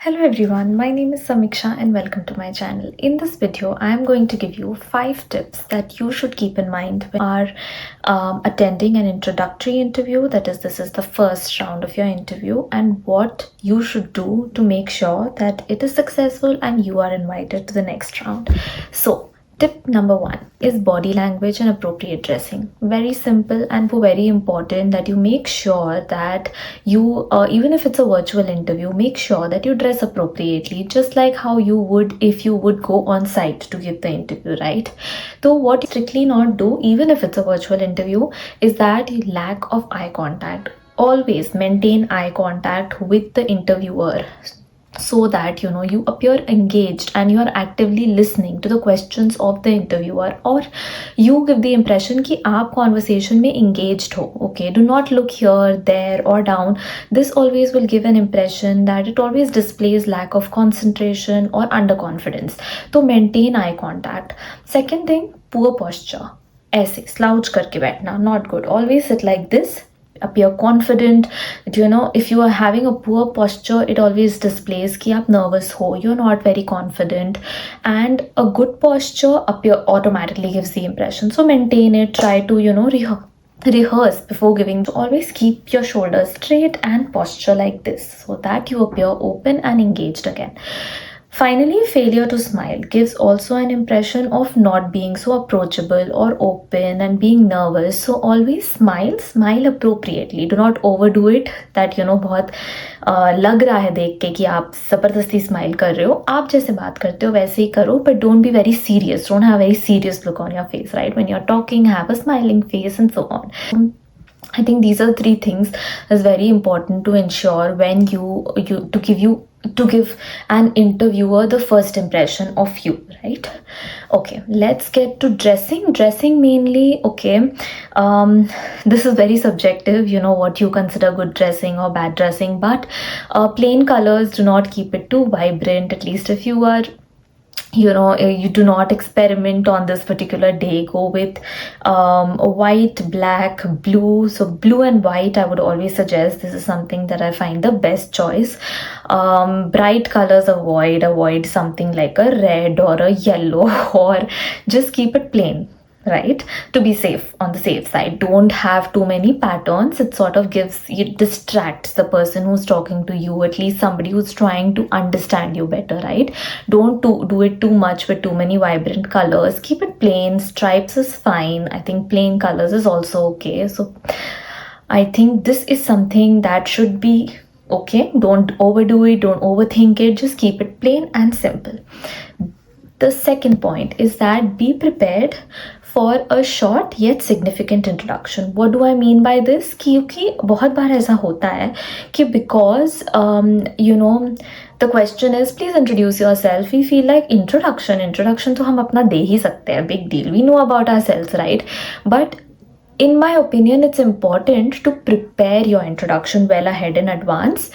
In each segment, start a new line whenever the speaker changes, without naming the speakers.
Hello everyone, my name is Samiksha and welcome to my channel. In this video, I am going to give you 5 tips that you should keep in mind when you are attending an introductory interview. That is, this is the first round of your interview, and what you should do to make sure that it is successful and you are invited to the next round. So, tip number 1 is body language and appropriate dressing. Very simple and very important that you make sure that you, even if it's a virtual interview, make sure that you dress appropriately, just like how you would if you would go on site to give the interview, right? So what you strictly not do, even if it's a virtual interview, is that lack of eye contact. Always maintain eye contact with the interviewer, so that you appear engaged and you are actively listening to the questions of the interviewer, or you give the impression कि आप conversation में engaged हो. Okay, do not look here, there or down. This always will give an impression that it always displays lack of concentration or underconfidence. तो maintain eye contact. Second thing, poor posture. ऐसे slouch करके बैठना, not good. Always sit like this, appear confident. If you are having a poor posture, it always displays कि आप nervous हो, you're not very confident. And a good posture automatically gives the impression. So maintain it. Try to rehearse before giving. Always keep your shoulders straight and posture like this, so that you appear open and engaged again. Finally, failure to smile gives also an impression of not being so approachable or open and being nervous. So always smile appropriately. Do not overdo it that बहुत लग रहा है देख के कि आप ज़बरदस्ती smile कर रहे हो. आप जैसे बात करते हो वैसे ही करो, but don't be very serious. Don't have a very serious look on your face, right? When you're talking, have a smiling face and so on. I think these are 3 things is very important to ensure when to give an interviewer the first impression of you, right? Okay, let's get to dressing mainly. Okay, this is very subjective, what you consider good dressing or bad dressing, but plain colors, do not keep it too vibrant. At least if you are you do not experiment on this particular day. Go with white, black, blue. So blue and white, I would always suggest. This is something that I find the best choice. Bright colors avoid something like a red or a yellow, or just keep it plain, right? To be safe, on the safe side. Don't have too many patterns. It sort of distracts the person who's talking to you, at least somebody who's trying to understand you better, right? Don't do it too much with too many vibrant colors. Keep it plain. Stripes is fine. I think plain colors is also okay. So I think this is something that should be okay. Don't overdo it. Don't overthink it. Just keep it plain and simple. The second point is that be prepared for a short yet significant introduction. What do I mean by this? क्योंकि बहुत बार ऐसा होता है कि because the question is please introduce yourself, we feel like introduction तो हम अपना दे ही सकते हैं, big deal, we know about ourselves, right? But in my opinion, it's important to prepare your introduction well ahead in advance,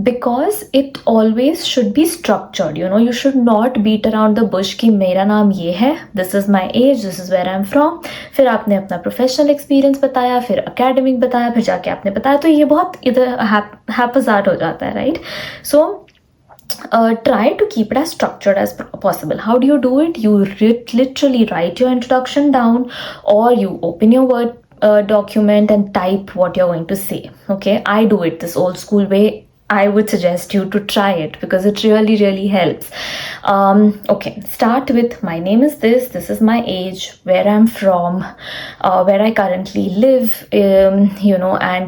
because it always should be structured. You should not beat around the bush कि मेरा नाम ये है, this is my age, this is where I'm from, फिर आपने अपना professional experience बताया, फिर academic बताया, फिर जाके आपने बताया, तो ये बहुत इधर haphazard हो जाता है, right? So try to keep it as structured as possible. How do you do it? You literally write your introduction down, or you open your Word document and type what you're going to say. Okay, I do it this old school way. I would suggest you to try it because it really helps. Okay, start with my name is this is my age, where I'm from, where I currently live, and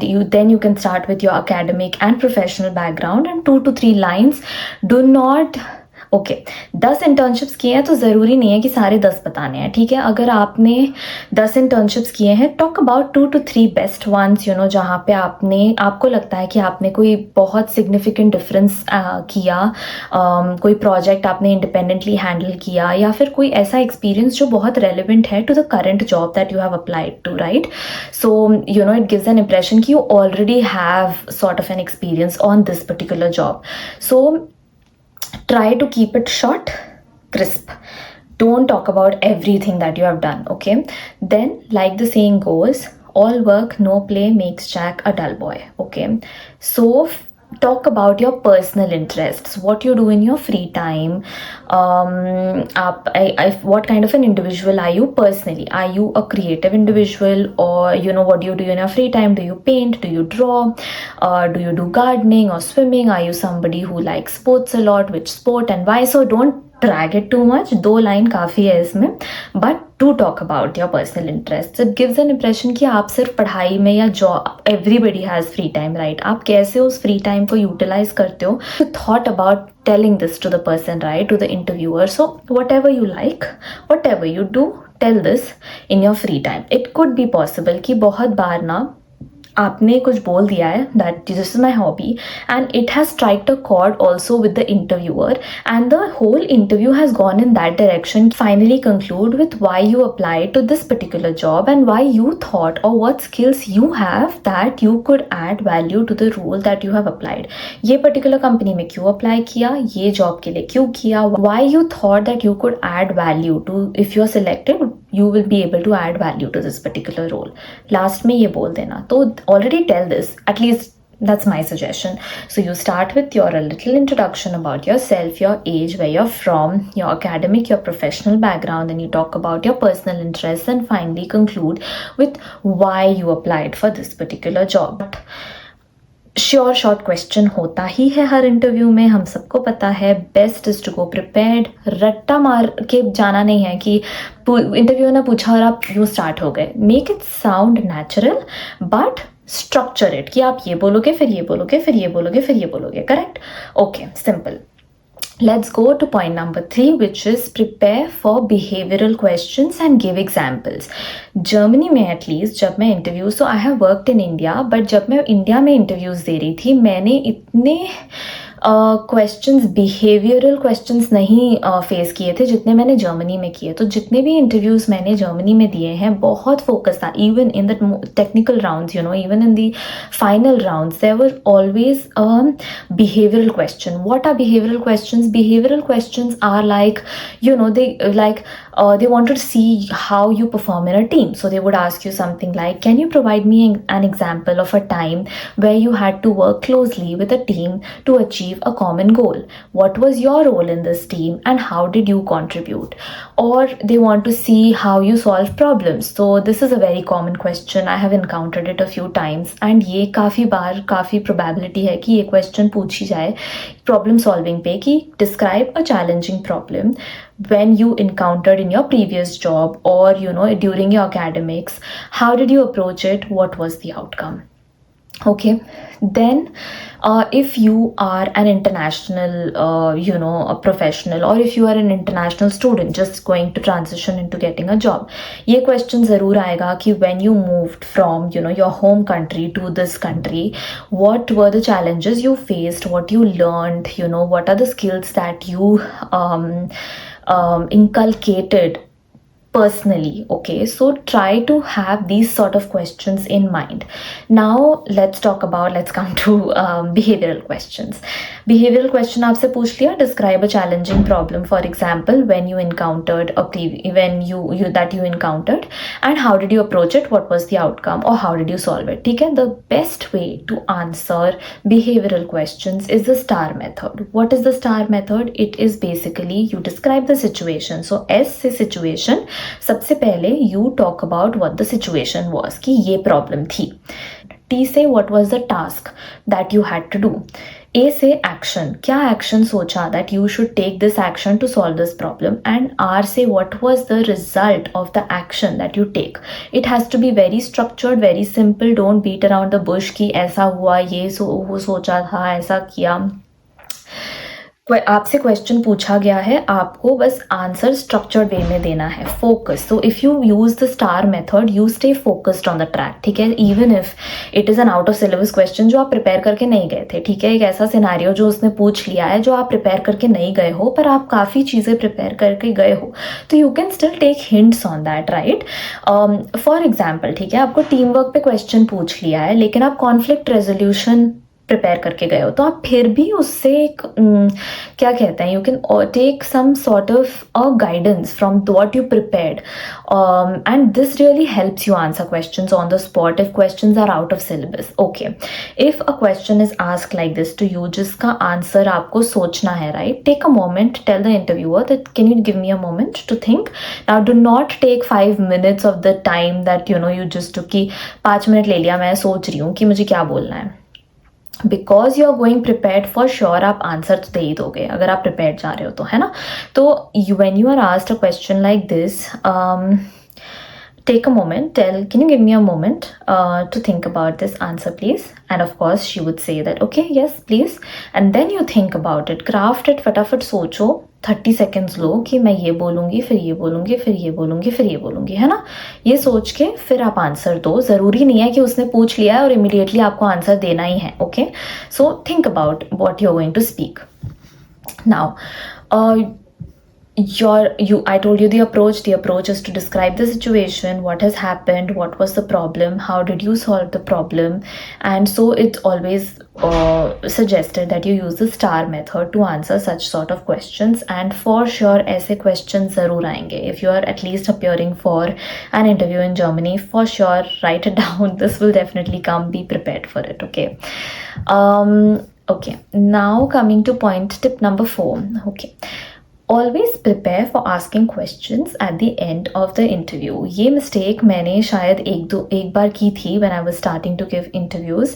you can start with your academic and professional background, and 2 to 3 lines. Do not 10 internships किए हैं तो ज़रूरी नहीं है कि सारे 10 बताने हैं, ठीक है? अगर आपने 10 इंटर्नशिप्स किए हैं, talk about 2 to 3 best ones, जहाँ पे आपको लगता है कि आपने कोई बहुत सिग्निफिकेंट डिफरेंस किया, कोई प्रोजेक्ट आपने इंडिपेंडेंटली हैंडल किया, या फिर कोई ऐसा एक्सपीरियंस जो बहुत रेलिवेंट है to the current job that you have applied to, right? So it gives an impression कि you already have sort of an experience on this particular job. So try to keep it short, crisp. Don't talk about everything that you have done, okay? Then, like the saying goes, all work, no play makes Jack a dull boy, okay? So talk about your personal interests, what you do in your free time. What kind of an individual are you personally? Are you a creative individual, or what do you do in your free time? Do you paint? Do you draw? Do you do gardening or swimming? Are you somebody who likes sports a lot? Which sport and why? So don't drag it too much. 2 line काफ़ी है इसमें, but to talk about your personal interests. It gives an impression कि आप सिर्फ पढ़ाई में या job, everybody has free time, right? आप कैसे उस free time को utilize करते हो? You thought about telling this to the person, right? To the interviewer. So whatever you like, whatever you do, tell this in your free time. It could be possible कि बहुत बार ना आपने कुछ बोल दिया है that this is my hobby and it has struck a chord also with the interviewer, and the whole interview has gone in that direction. Finally conclude with why you applied to this particular job and why you thought, or what skills you have that you could add value to the role that you have applied. ये particular company में क्यों apply किया, ये job के लिए क्यों किया, why you thought that you could add value to, if you are selected you will be able to add value to this particular role. Last में ये बोल देना. तो already tell this, at least that's my suggestion. So you start with your a little introduction about yourself, your age, where you're from, your academic, your professional background, then you talk about your personal interests, and finally conclude with why you applied for this particular job. Sure short question होता ही है हर interview में, हम सबको पता है. Best is to go prepared. रट्टा मार के जाना नहीं है कि इंटरव्यू ने पूछा और आप यूँ स्टार्ट हो गए. Make it sound natural but structure it, कि आप ये बोलोगे फिर ये बोलोगे फिर ये बोलोगे फिर ये बोलोगे. Correct? Okay, simple. Let's go to point number 3, which is prepare for behavioral questions and give examples. Germany में एटलीस्ट जब मैं interview, so I have worked in India, but जब मैं इंडिया में इंटरव्यूज़ दे रही थी मैंने इतने क्वेश्चंस, बिहेवियरल क्वेश्चंस नहीं फेस किए थे जितने मैंने जर्मनी में किए. तो जितने भी इंटरव्यूज़ मैंने जर्मनी में दिए हैं बहुत फोकस था. Even in the technical rounds, even in the final rounds, there were always behavioral question. What are behavioral questions? Behavioral questions are like, they wanted to see how you perform in a team. So they would ask you something like, can you provide me an example of a time where you had to work closely with a team to achieve a common goal? What was your role in this team and how did you contribute? Or they want to see how you solve problems. So this is a very common question. I have encountered it a few times, and ये काफ़ी बार काफ़ी probability है कि ये question पूछी जाए problem solving पे, कि describe a challenging problem when you encountered in your previous job or during your academics. How did you approach it? What was the outcome? Okay, then if you are an international a professional, or if you are an international student just going to transition into getting a job, ये question ज़रूर आएगा कि when you moved from your home country to this country, what were the challenges you faced, what you learned, what are the skills that you inculcated personally. Okay, so try to have these sort of questions in mind. Now let's come to behavioral questions. Behavioral question आपसे पूछ लिया, describe a challenging problem, for example, when you encountered that you encountered, and how did you approach it, what was the outcome, or how did you solve it. ठीक है? The best way to answer behavioral questions is the STAR method. What is the STAR method? It is basically you describe the situation. So S से situation, सबसे पहले you talk about what the situation was, कि ये problem थी. T से what was the task that you had to do. A से action, क्या action सोचा that you should take this action to solve this problem, and R से what was the result of the action that you take. It has to be very structured, very simple. Don't beat around the bush कि ऐसा हुआ, ये वो सोचा था, ऐसा किया. आपसे क्वेश्चन पूछा गया है, आपको बस आंसर स्ट्रक्चर्ड वे में देना है. Focus. So if you use the star method you stay focused on the track. ठीक है? Even if it is an out of syllabus question जो आप प्रिपेयर करके नहीं गए थे. ठीक है? एक ऐसा सिनारियो जो उसने पूछ लिया है जो आप प्रिपेयर करके नहीं गए हो, पर आप काफ़ी चीज़ें प्रिपेयर करके गए हो, तो you can still take hints on that, right? For example, ठीक है, आपको टीम वर्क पे क्वेश्चन पूछ लिया है लेकिन आप कॉन्फ्लिक्ट रेजोल्यूशन प्रिपेयर करके गए हो, तो आप फिर भी उससे एक क्या कहते हैं, you can take some sort of a guidance from what you prepared, and this really helps you answer questions on the spot if questions are out of syllabus. Okay, if a question is asked like this to you, जिसका answer आपको सोचना है, right, take a moment, tell the interviewer that can you give me a moment to think. Now do not take 5 minutes of the time that you just to, कि 5 minute ले लिया, मैं सोच रही हूँ कि मुझे क्या बोलना है. Because you are going prepared, for sure आप आंसर तो दे ही दोगे अगर आप प्रिपेयर्ड जा रहे हो तो, है ना. तो when you are asked a question like this, take a moment, tell, can you give me a moment to think about this answer please, and of course she would say that okay, yes please, and then you think about it, craft it, फटाफट सोचो, 30 seconds लो कि मैं ये बोलूँगी, फिर ये बोलूँगी, फिर ये बोलूँगी, फिर ये बोलूँगी, है ना. ये सोच के फिर आप आंसर दो. ज़रूरी नहीं है कि उसने पूछ लिया है और इमीडिएटली आपको आंसर देना ही है. Okay, so think about what you are going to speak. Now I told you the approach. The approach is to describe the situation, what has happened, what was the problem, how did you solve the problem, and so it's always suggested that you use the star method to answer such sort of questions. And for sure ऐसे questions ज़रूर आएंगे. If you are at least appearing for an interview in Germany, for sure write it down. This will definitely come. Be prepared for it. Okay. Okay. Now coming to tip number 4. Okay. Always prepare for asking questions at the end of the interview. ये mistake मैंने शायद एक बार की थी when I was starting to give interviews,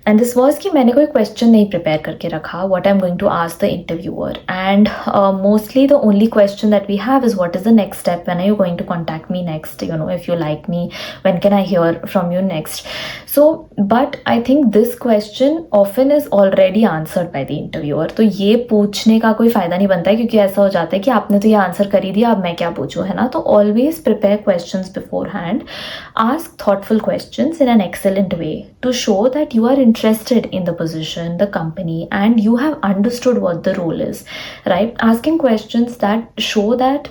and this was कि मैंने कोई question नहीं prepare करके रखा what I'm going to ask the interviewer, and mostly the only question that we have is what is the next step, when are you going to contact me next, if you like me, when can I hear from you next. So but I think this question often is already answered by the interviewer. तो ये पूछने का कोई फ़ायदा नहीं बनता है, क्योंकि ऐसा हो जाता है कि आपने तो ये आंसर कर ही दिया, अब मैं क्या पूछूं, है ना. तो always prepare questions beforehand, ask thoughtful questions in an excellent way to show that you are interested in the position, the company, and you have understood what the role is, right? Asking questions that show that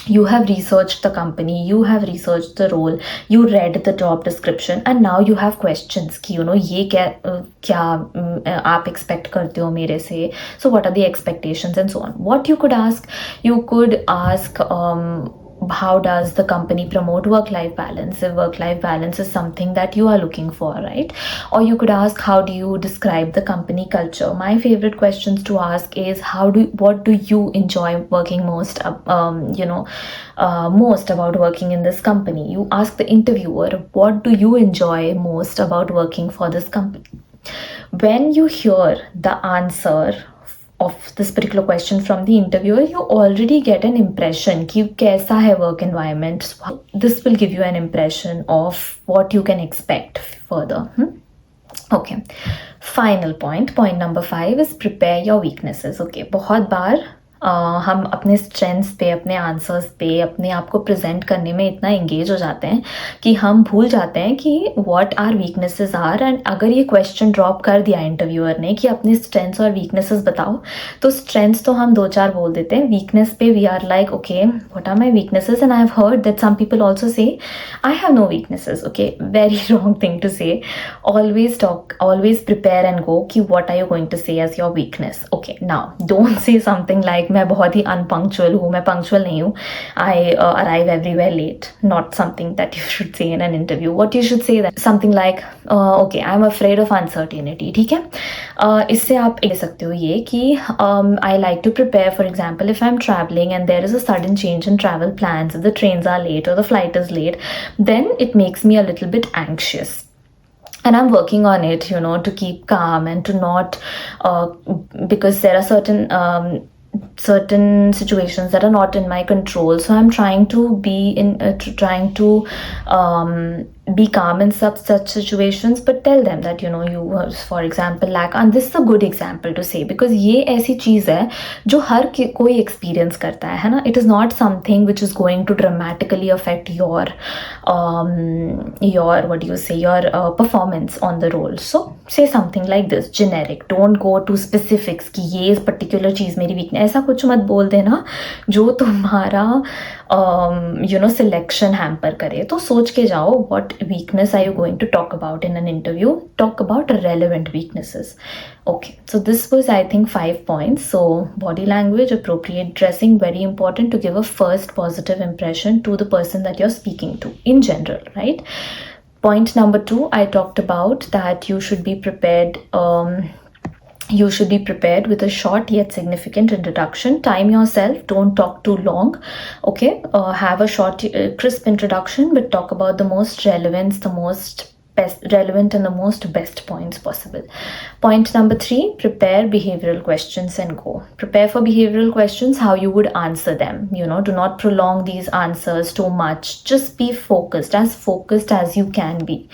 you have researched the company, you have researched the role, you read the job description, and now you have questions कि ये क्या आप expect करते हो मेरे से, so what are the expectations and so on. What you could ask how does the company promote work-life balance, if work-life balance is something that you are looking for, right? Or you could ask, how do you describe the company culture? My favorite questions to ask is what do you enjoy working most, most about working in this company. You ask the interviewer, what do you enjoy most about working for this company? When you hear the answer of this particular question from the interviewer, you already get an impression कि कैसा है work environment. This will give you an impression of what you can expect further. Okay. Final point number 5 is prepare your weaknesses. Okay, बहुत बार हम अपने strengths पे, अपने answers पे, अपने आप को प्रेजेंट करने में इतना एंगेज हो जाते हैं कि हम भूल जाते हैं कि what are weaknesses are. And अगर ये क्वेश्चन ड्रॉप कर दिया इंटरव्यूअर ने कि अपने स्ट्रेंथ्स और वीकनेसेस बताओ, तो स्ट्रेंथ्स तो हम 2-4 बोल देते हैं, वीकनेस पे we are like okay what are my weaknesses, and I have heard that some people also say I have no weaknesses. Okay, very wrong thing to say. Always prepare and go कि what are you going to say as your weakness. Okay, now don't say something like मैं बहुत ही unpunctual हूँ, मैं punctual नहीं हूँ, I arrive everywhere late. Not something that you should से इन an interview. What you should say that something like okay I am afraid of uncertainty. ठीक है, इससे आप ले सकते हो ये कि I like to prepare, for example if I am travelling and there is a sudden change in travel plans, the trains are late or the flight is late, then it makes me a little bit anxious. And I'm working on it, to keep calm and to not, because there are certain situations that are not in my control. So I'm trying to be calm in such situations, but tell them that you for example lack, and this is a good example to say because ये ऐसी चीज़ है जो हर कोई experience करता है ना. It is not something which is going to dramatically affect your what do you say, your performance on the role. So say something like this, generic. Don't go to specifics कि ये particular चीज़ मेरी weakness, ऐसा कुछ मत बोल देना जो तुम्हारा selection hamper करे. तो सोच के जाओ what weakness are you going to talk about in an interview? Talk about relevant weaknesses. Okay, so this was, I think, 5 points. So body language, appropriate dressing, very important to give a first positive impression to the person that you're speaking to in general, right? Point number 2, I talked about that you should be prepared. You should be prepared with a short yet significant introduction. Time yourself, don't talk too long. Okay, have a short, crisp introduction, but talk about the most relevant, the most relevant and the most best points possible. Point number 3, prepare behavioral questions and go. Prepare for behavioral questions, how you would answer them. Do not prolong these answers too much. Just be focused as you can be.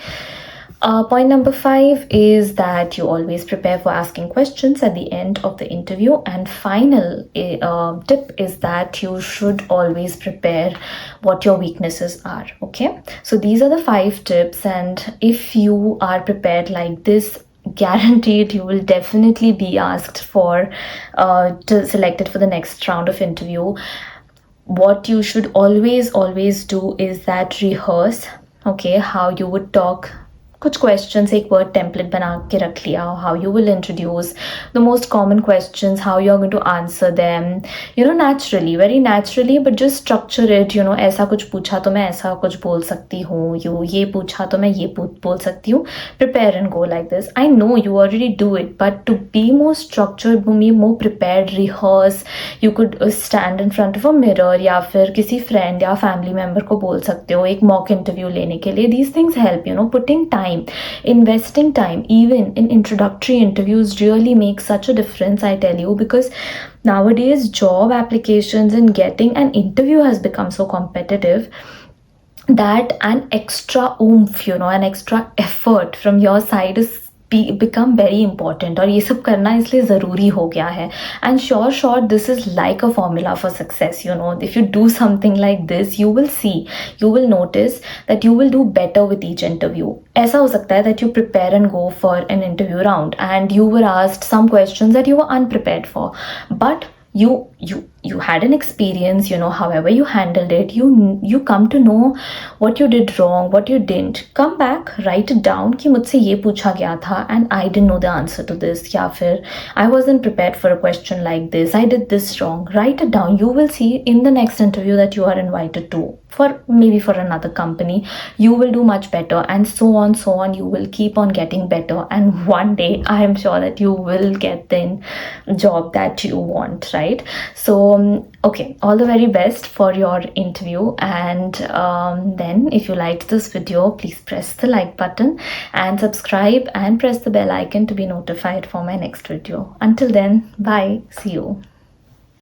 Point number 5 is that you always prepare for asking questions at the end of the interview. And final tip is that you should always prepare what your weaknesses are. Okay, so these are the 5 tips, and if you are prepared like this, guaranteed you will definitely be asked for selected for the next round of interview. What you should always do is that rehearse, okay, how you would talk. कुछ questions, एक word template बना के रख लिया, how you will introduce the most common questions, how you are going to answer them, naturally, very naturally, but just structure it. ऐसा कुछ पूछा तो मैं ऐसा कुछ बोल सकती हूँ, ये पूछा तो मैं ये बोल सकती हूँ. Prepare and go like this. I know you already do it, but to be more structured, be more prepared, rehearse. You could stand in front of a mirror, या फिर किसी friend या family member को बोल सकते हो एक mock interview लेने के लिए. These things help, putting time, investing time even in introductory interviews really makes such a difference, I tell you, because nowadays job applications and getting an interview has become so competitive that an extra oomph, an extra effort from your side is become very important, और ये सब करना इसलिए ज़रूरी हो गया है. And sure, this is like a formula for success. If you do something like this, you will notice that you will do better with each interview. ऐसा हो सकता है that you prepare and go for an interview round and you were asked some questions that you were unprepared for, but you had an experience, however you handled it, you come to know what you did wrong, what you didn't. Come back, write it down कि मुझसे ये पूछा गया था and I didn't know the answer to this, या फिर I wasn't prepared for a question like this, I did this wrong. Write it down. You will see in the next interview that you are invited to, maybe for another company, you will do much better, and so on. You will keep on getting better, and one day I am sure that you will get the job that you want, right? So okay, all the very best for your interview, and then if you liked this video, please press the like button and subscribe and press the bell icon to be notified for my next video. Until then, bye, see you.